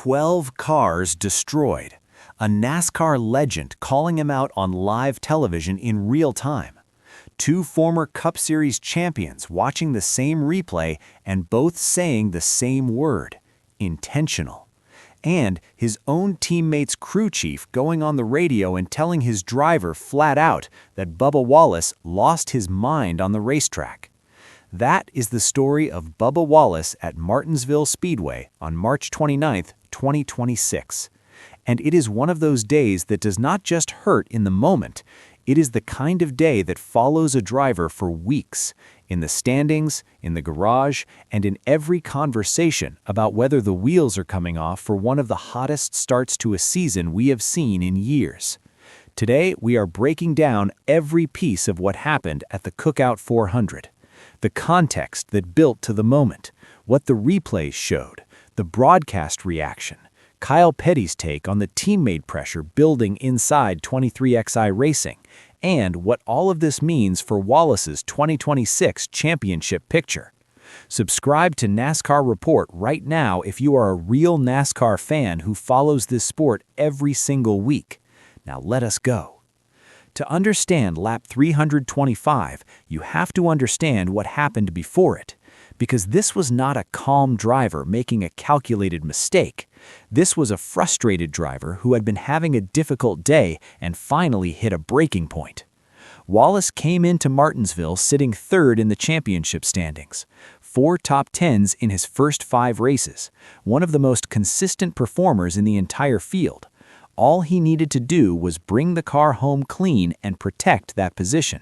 12 cars destroyed. A NASCAR legend calling him out on live television in real time. Two former Cup Series champions watching the same replay and both saying the same word: intentional. And his own teammate's crew chief going on the radio and telling his driver flat out that Bubba Wallace lost his mind on the racetrack. That is the story of Bubba Wallace at Martinsville Speedway on March 29, 2026. And it is one of those days that does not just hurt in the moment. It is the kind of day that follows a driver for weeks, in the standings, in the garage, and in every conversation about whether the wheels are coming off for one of the hottest starts to a season we have seen in years. Today, we are breaking down every piece of what happened at the Cookout 400. The context that built to the moment, what the replays showed, the broadcast reaction, Kyle Petty's take on the teammate pressure building inside 23XI Racing, and what all of this means for Wallace's 2026 championship picture. Subscribe to NASCAR Report right now if you are a real NASCAR fan who follows this sport every single week. Now let us go. To understand lap 325, you have to understand what happened before it, because this was not a calm driver making a calculated mistake. This was a frustrated driver who had been having a difficult day and finally hit a breaking point. Wallace came into Martinsville sitting third in the championship standings, 4 top 10s in his first 5 races, one of the most consistent performers in the entire field. All he needed to do was bring the car home clean and protect that position.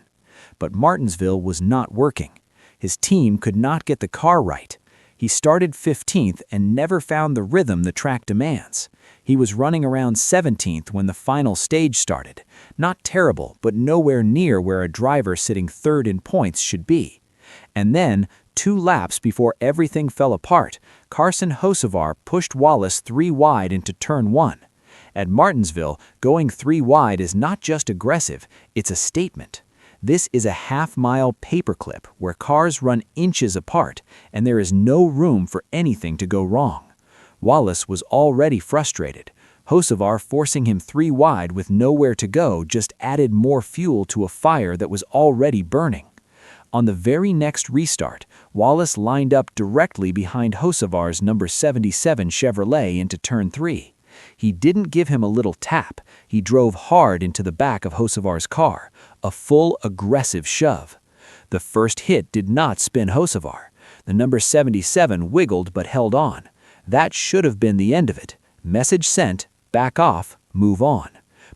But Martinsville was not working. His team could not get the car right. He started 15th and never found the rhythm the track demands. He was running around 17th when the final stage started. Not terrible, but nowhere near where a driver sitting third in points should be. And then, 2 laps before everything fell apart, Carson Hocevar pushed Wallace 3 wide into turn 1. At Martinsville, going 3 wide is not just aggressive, it's a statement. This is a half-mile paperclip where cars run inches apart, and there is no room for anything to go wrong. Wallace was already frustrated. Hocevar forcing him 3 wide with nowhere to go just added more fuel to a fire that was already burning. On the very next restart, Wallace lined up directly behind Hocevar's number 77 Chevrolet into turn 3. He didn't give him a little tap. He drove hard into the back of Hocevar's car, a full aggressive shove. The first hit did not spin Hocevar. The number 77 wiggled but held on. That should have been the end of it. Message sent, back off, move on.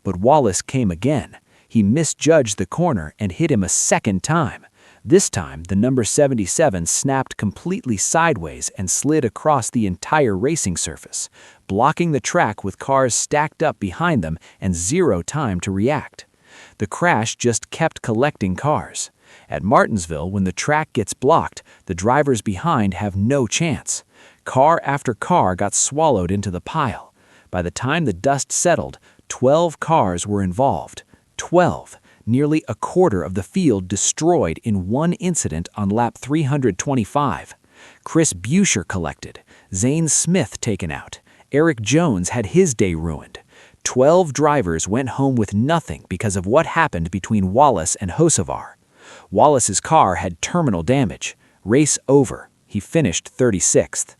But Wallace came again. He misjudged the corner and hit him a second time. This time, the number 77 snapped completely sideways and slid across the entire racing surface, blocking the track with cars stacked up behind them and 0 time to react. The crash just kept collecting cars. At Martinsville, when the track gets blocked, the drivers behind have no chance. Car after car got swallowed into the pile. By the time the dust settled, 12 cars were involved. 12. Nearly a quarter of the field destroyed in one incident on lap 325. Chris Buescher collected, Zane Smith taken out. Eric Jones had his day ruined. 12 drivers went home with nothing because of what happened between Wallace and Hocevar. Wallace's car had terminal damage. Race over. He finished 36th.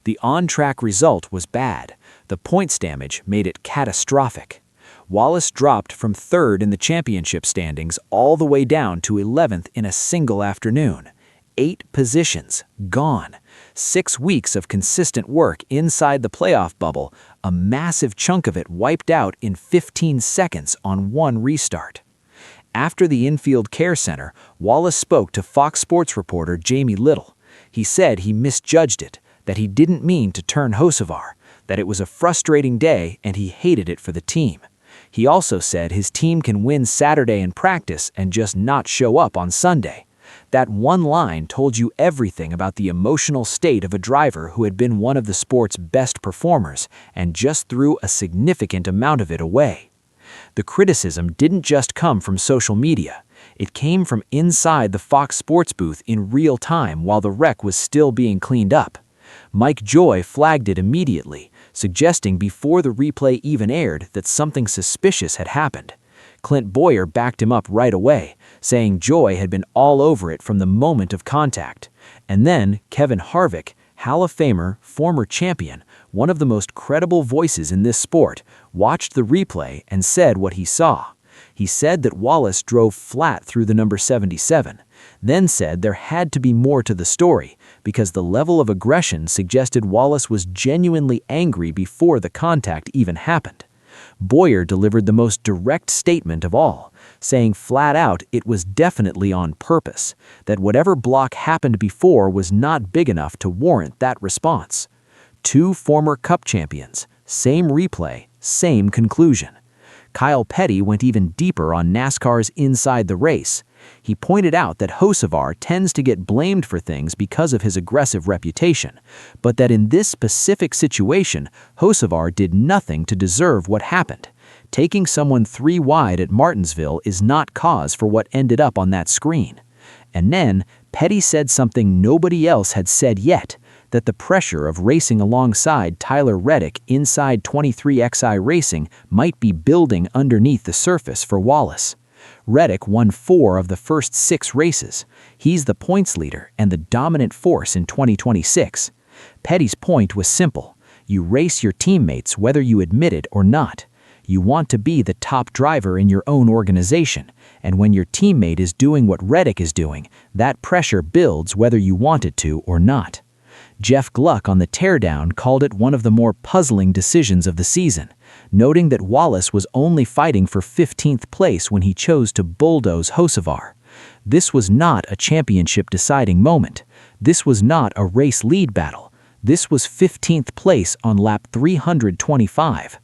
The on-track result was bad. The points damage made it catastrophic. Wallace dropped from 3rd in the championship standings all the way down to 11th in a single afternoon. 8 positions, gone. 6 weeks of consistent work inside the playoff bubble, a massive chunk of it wiped out in 15 seconds on one restart. After the infield care center, Wallace spoke to Fox Sports reporter Jamie Little. He said he misjudged it, that he didn't mean to turn Hocevar, that it was a frustrating day and he hated it for the team. He also said his team can win Saturday in practice and just not show up on Sunday. That one line told you everything about the emotional state of a driver who had been one of the sport's best performers and just threw a significant amount of it away. The criticism didn't just come from social media. It came from inside the Fox Sports booth in real time while the wreck was still being cleaned up. Mike Joy flagged it immediately, suggesting before the replay even aired that something suspicious had happened. Clint Bowyer backed him up right away, saying Joy had been all over it from the moment of contact. And then Kevin Harvick, Hall of Famer, former champion, one of the most credible voices in this sport, watched the replay and said what he saw. He said that Wallace drove flat through the number 77, then said there had to be more to the story because the level of aggression suggested Wallace was genuinely angry before the contact even happened. Bowyer delivered the most direct statement of all, saying flat out it was definitely on purpose, that whatever block happened before was not big enough to warrant that response. Two former Cup champions, same replay, same conclusion. Kyle Petty went even deeper on NASCAR's inside the race. He pointed out that Hocevar tends to get blamed for things because of his aggressive reputation, but that in this specific situation, Hocevar did nothing to deserve what happened. Taking someone 3 wide at Martinsville is not cause for what ended up on that screen. And then, Petty said something nobody else had said yet, that the pressure of racing alongside Tyler Reddick inside 23XI Racing might be building underneath the surface for Wallace. Reddick won 4 of the first 6 races. He's the points leader and the dominant force in 2026. Petty's point was simple. You race your teammates whether you admit it or not. You want to be the top driver in your own organization, and when your teammate is doing what Reddick is doing, that pressure builds whether you want it to or not. Jeff Gluck on the teardown called it one of the more puzzling decisions of the season, noting that Wallace was only fighting for 15th place when he chose to bulldoze Hocevar. This was not a championship-deciding moment. This was not a race lead battle. This was 15th place on lap 325.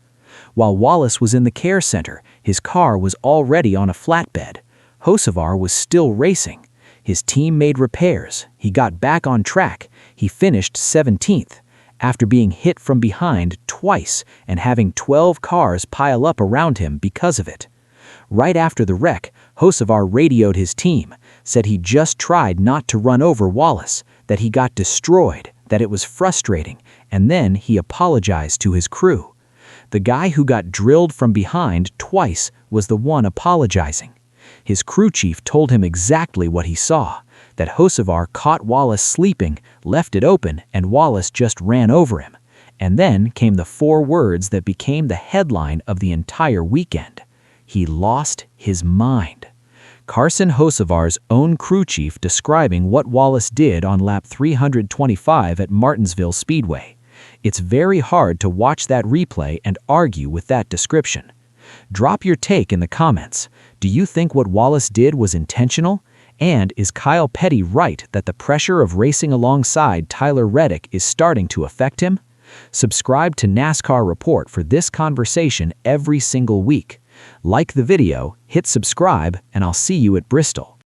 While Wallace was in the care center, his car was already on a flatbed. Hocevar was still racing. His team made repairs. He got back on track. He finished 17th, after being hit from behind twice and having 12 cars pile up around him because of it. Right after the wreck, Hocevar radioed his team, said he just tried not to run over Wallace, that he got destroyed, that it was frustrating, and then he apologized to his crew. The guy who got drilled from behind twice was the one apologizing. His crew chief told him exactly what he saw, that Hocevar caught Wallace sleeping, left it open, and Wallace just ran over him. And then came the 4 words that became the headline of the entire weekend. He lost his mind. Carson Hocevar's own crew chief describing what Wallace did on lap 325 at Martinsville Speedway. It's very hard to watch that replay and argue with that description. Drop your take in the comments. Do you think what Wallace did was intentional? And is Kyle Petty right that the pressure of racing alongside Tyler Reddick is starting to affect him? Subscribe to NASCAR Report for this conversation every single week. Like the video, hit subscribe, and I'll see you at Bristol.